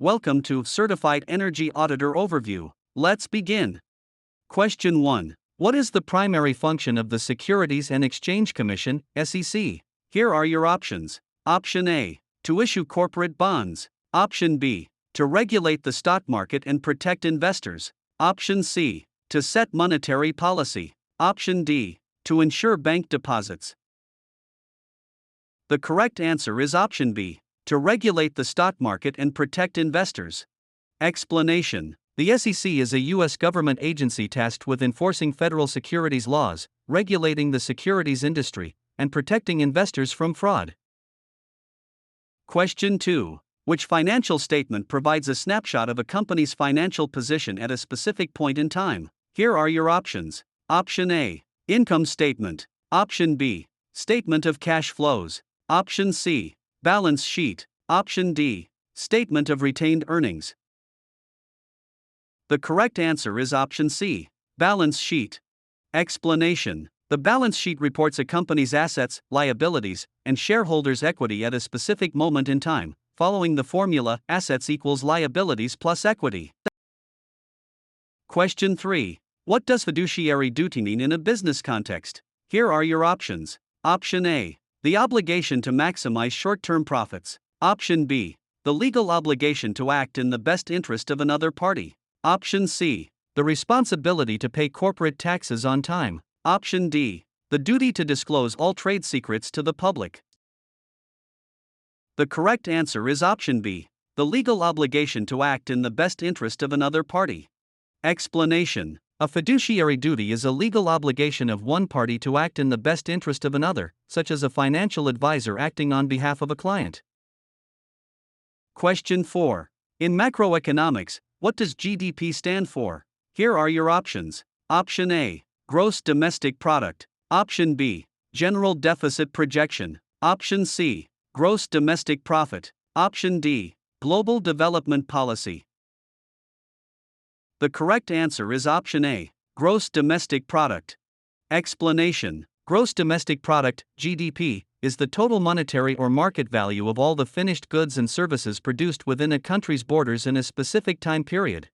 Welcome to Certified Energy Auditor Overview. Let's begin. Question 1. What is the primary function of the Securities and Exchange Commission, SEC? Here are your options. Option A. To issue corporate bonds. Option B. To regulate the stock market and protect investors. Option C. To set monetary policy. Option D. To ensure bank deposits. The correct answer is option B. To regulate the stock market and protect investors. Explanation. The SEC is a U.S. government agency tasked with enforcing federal securities laws, regulating the securities industry, and protecting investors from fraud. Question 2. Which financial statement provides a snapshot of a company's financial position at a specific point in time? Here are your options. Option A. Income statement. Option B. Statement of cash flows. Option C. Balance sheet. Option D. Statement of retained earnings. The correct answer is option C. Balance sheet. Explanation. The balance sheet reports a company's assets, liabilities, and shareholders' equity at a specific moment in time, following the formula assets equals liabilities plus equity. Question 3. What does fiduciary duty mean in a business context? Here are your options. Option A. The obligation to maximize short-term profits. Option B. The legal obligation to act in the best interest of another party. Option C. The responsibility to pay corporate taxes on time. Option D. The duty to disclose all trade secrets to the public. The correct answer is option B. The legal obligation to act in the best interest of another party. Explanation. A fiduciary duty is a legal obligation of one party to act in the best interest of another, such as a financial advisor acting on behalf of a client. Question 4. In macroeconomics, what does GDP stand for? Here are your options. Option A. Gross domestic product. Option B. General deficit projection. Option C. Gross domestic profit. Option D. Global development policy. The correct answer is option A. Gross domestic product. Explanation. Gross domestic product, GDP, is the total monetary or market value of all the finished goods and services produced within a country's borders in a specific time period.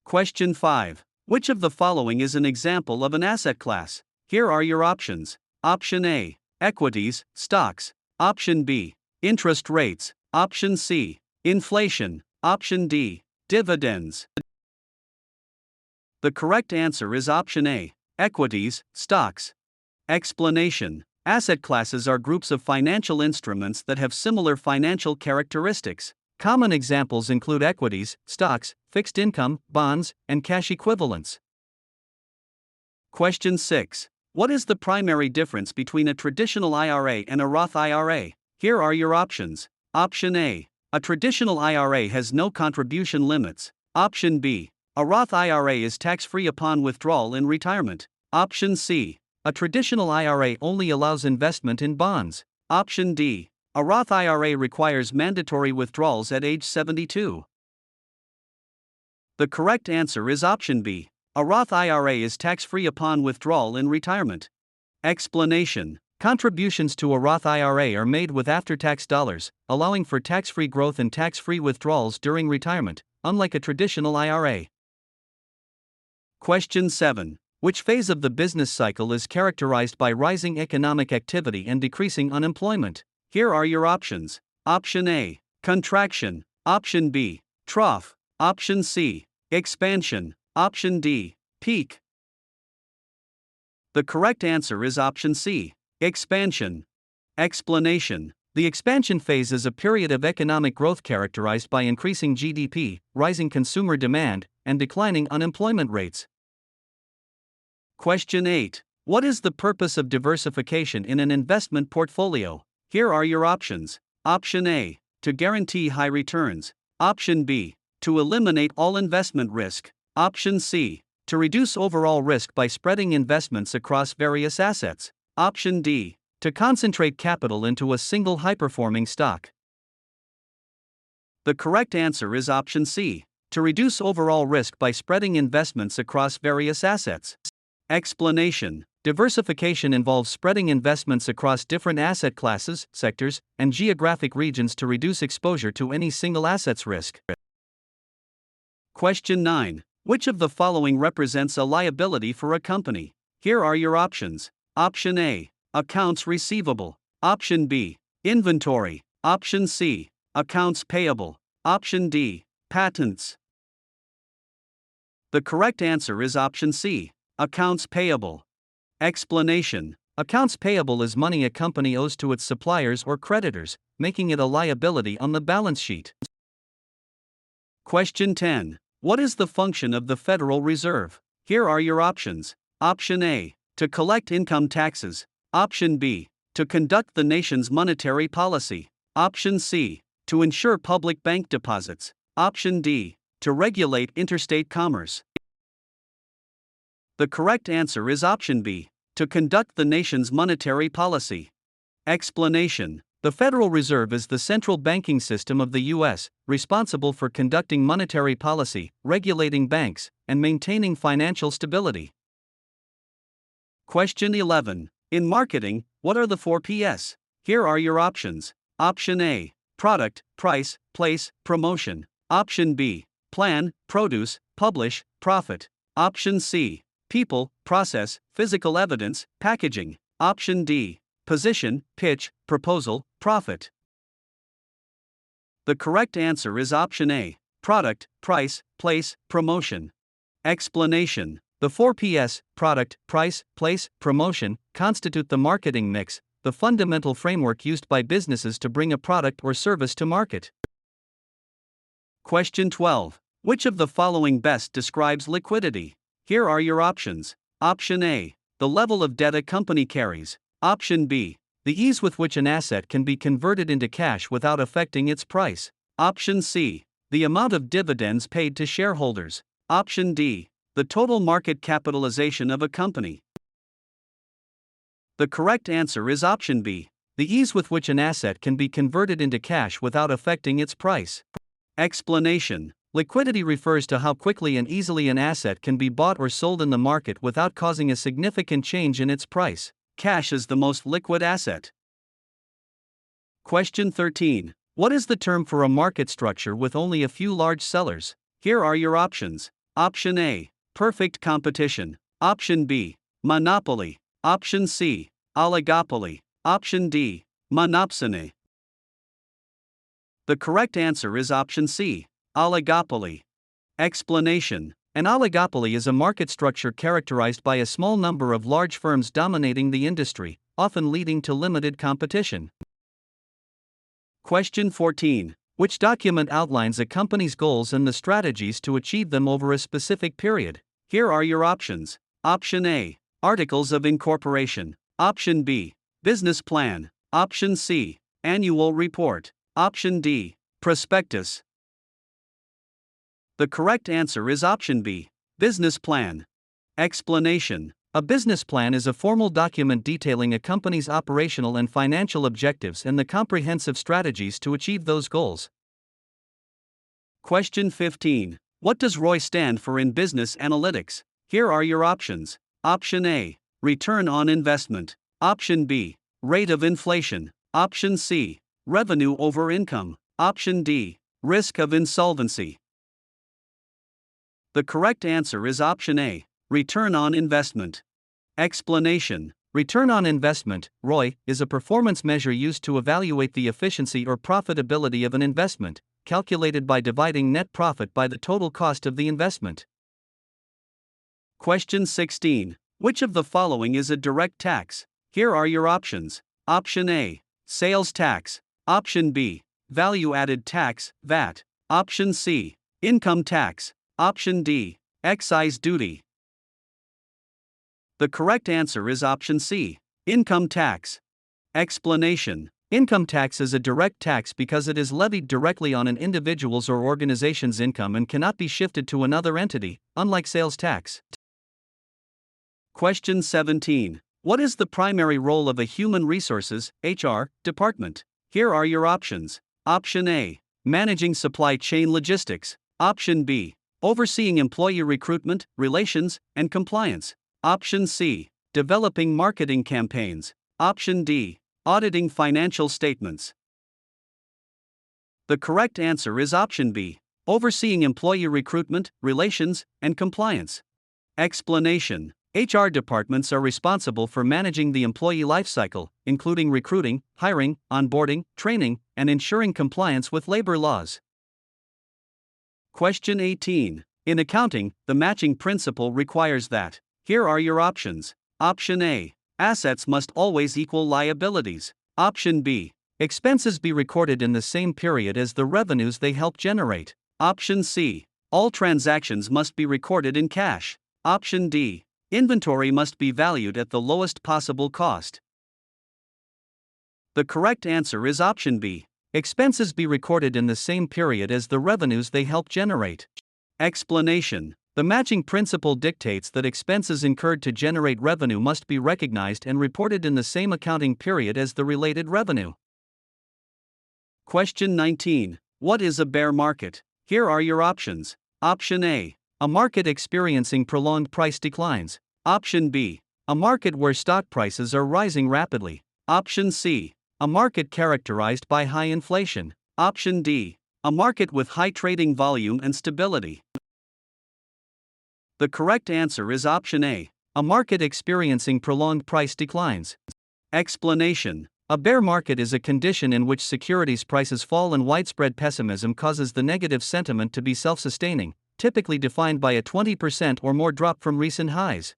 Question 5. Which of the following is an example of an asset class? Here are your options. Option A. Equities, stocks. Option B. Interest rates. Option C. Inflation. Option D. Dividends. The correct answer is option A. Equities, stocks. Explanation. Asset classes are groups of financial instruments that have similar financial characteristics. Common examples include equities, stocks, fixed income, bonds, and cash equivalents. Question 6. What is the primary difference between a traditional IRA and a Roth IRA? Here are your options. Option A. A traditional IRA has no contribution limits. Option B. A Roth IRA is tax-free upon withdrawal in retirement. Option C. A traditional IRA only allows investment in bonds. Option D. A Roth IRA requires mandatory withdrawals at age 72. The correct answer is option B. A Roth IRA is tax-free upon withdrawal in retirement. Explanation. Contributions to a Roth IRA are made with after-tax dollars, allowing for tax-free growth and tax-free withdrawals during retirement, unlike a traditional IRA. Question 7. Which phase of the business cycle is characterized by rising economic activity and decreasing unemployment? Here are your options. Option A. Contraction. Option B. Trough. Option C. Expansion. Option D. Peak. The correct answer is option C. Expansion. Explanation. The expansion phase is a period of economic growth characterized by increasing GDP, rising consumer demand, and declining unemployment rates. Question 8. What is the purpose of diversification in an investment portfolio? Here are your options. Option A. To guarantee high returns. Option B. To eliminate all investment risk. Option C. To reduce overall risk by spreading investments across various assets. Option D. To concentrate capital into a single high-performing stock. The correct answer is option C. To reduce overall risk by spreading investments across various assets. Explanation. Diversification involves spreading investments across different asset classes, sectors, and geographic regions to reduce exposure to any single asset's risk. Question 9. Which of the following represents a liability for a company? Here are your options. Option A. Accounts receivable. Option B. Inventory. Option C. Accounts payable. Option D. Patents. The correct answer is option C. Accounts payable. Explanation. Accounts payable is money a company owes to its suppliers or creditors, making it a liability on the balance sheet. Question 10. What is the function of the Federal Reserve? Here are your options. Option A. To collect income taxes. Option B. To conduct the nation's monetary policy. Option C. To ensure public bank deposits. Option D. To regulate interstate commerce. The correct answer is option B. To conduct the nation's monetary policy. Explanation. The Federal Reserve is the central banking system of the U.S., responsible for conducting monetary policy, regulating banks, and maintaining financial stability. Question 11. In marketing, what are the 4 Ps? Here are your options. Option A. Product, price, place, promotion. Option B. Plan, produce, publish, profit. Option C. People, process, physical evidence, packaging. Option D. Position, pitch, proposal, profit. The correct answer is option A. Product, price, place, promotion. Explanation. The 4 Ps, product, price, place, promotion, constitute the marketing mix, the fundamental framework used by businesses to bring a product or service to market. Question 12. Which of the following best describes liquidity? Here are your options. Option A. The level of debt a company carries. Option B. The ease with which an asset can be converted into cash without affecting its price. Option C. The amount of dividends paid to shareholders. Option D. The total market capitalization of a company. The correct answer is option B. The ease with which an asset can be converted into cash without affecting its price. Explanation. Liquidity refers to how quickly and easily an asset can be bought or sold in the market without causing a significant change in its price. Cash is the most liquid asset. Question 13. What is the term for a market structure with only a few large sellers? Here are your options. Option A. Perfect competition. Option B. Monopoly. Option C. Oligopoly. Option D. Monopsony. The correct answer is option C. Oligopoly. Explanation. An oligopoly is a market structure characterized by a small number of large firms dominating the industry, often leading to limited competition. Question 14. Which document outlines a company's goals and the strategies to achieve them over a specific period? Here are your options. Option A. Articles of Incorporation. Option B. Business Plan. Option C. Annual Report. Option D. Prospectus. The correct answer is option B. Business Plan. Explanation. A business plan is a formal document detailing a company's operational and financial objectives and the comprehensive strategies to achieve those goals. Question 15. What does ROI stand for in business analytics? Here are your options. Option A. Return on investment. Option B. Rate of inflation. Option C. Revenue over income. Option D. Risk of insolvency. The correct answer is option A. Return on investment. Explanation. Return on investment, ROI, is a performance measure used to evaluate the efficiency or profitability of an investment, calculated by dividing net profit by the total cost of the investment. Question 16. Which of the following is a direct tax? Here are your options. Option A. Sales tax. Option B. Value-added tax, VAT. Option C. Income tax. Option D. Excise duty. The correct answer is option C. Income tax. Explanation. Income tax is a direct tax because it is levied directly on an individual's or organization's income and cannot be shifted to another entity, unlike sales tax. Question 17. What is the primary role of a human resources (HR) department? Here are your options. Option A. Managing supply chain logistics. Option B. Overseeing employee recruitment, relations, and compliance. Option C. Developing marketing campaigns. Option D. Auditing financial statements. The correct answer is option B. Overseeing employee recruitment, relations, and compliance. Explanation. HR departments are responsible for managing the employee lifecycle, including recruiting, hiring, onboarding, training, and ensuring compliance with labor laws. Question 18. In accounting, the matching principle requires that. Here are your options. Option A. Assets must always equal liabilities. Option B. Expenses be recorded in the same period as the revenues they help generate. Option C. All transactions must be recorded in cash. Option D. Inventory must be valued at the lowest possible cost. The correct answer is option B. Expenses be recorded in the same period as the revenues they help generate. Explanation. The matching principle dictates that expenses incurred to generate revenue must be recognized and reported in the same accounting period as the related revenue. Question 19. What is a bear market? Here are your options. Option A. A market experiencing prolonged price declines. Option B. A market where stock prices are rising rapidly. Option C. A market characterized by high inflation. Option D. A market with high trading volume and stability. The correct answer is option A. A market experiencing prolonged price declines. Explanation. A bear market is a condition in which securities prices fall and widespread pessimism causes the negative sentiment to be self-sustaining, typically defined by a 20% or more drop from recent highs.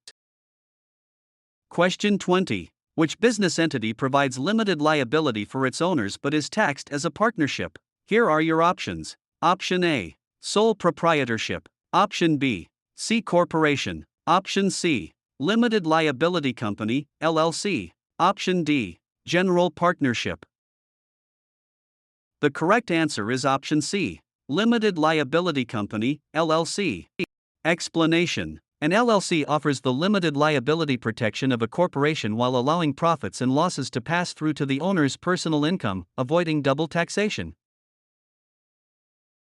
Question 20. Which business entity provides limited liability for its owners but is taxed as a partnership? Here are your options. Option A. Sole proprietorship. Option B. C corporation. Option C. Limited liability company, LLC. Option D. General partnership. The correct answer is option C. Limited liability company, LLC. Explanation. An LLC offers the limited liability protection of a corporation while allowing profits and losses to pass through to the owner's personal income, avoiding double taxation.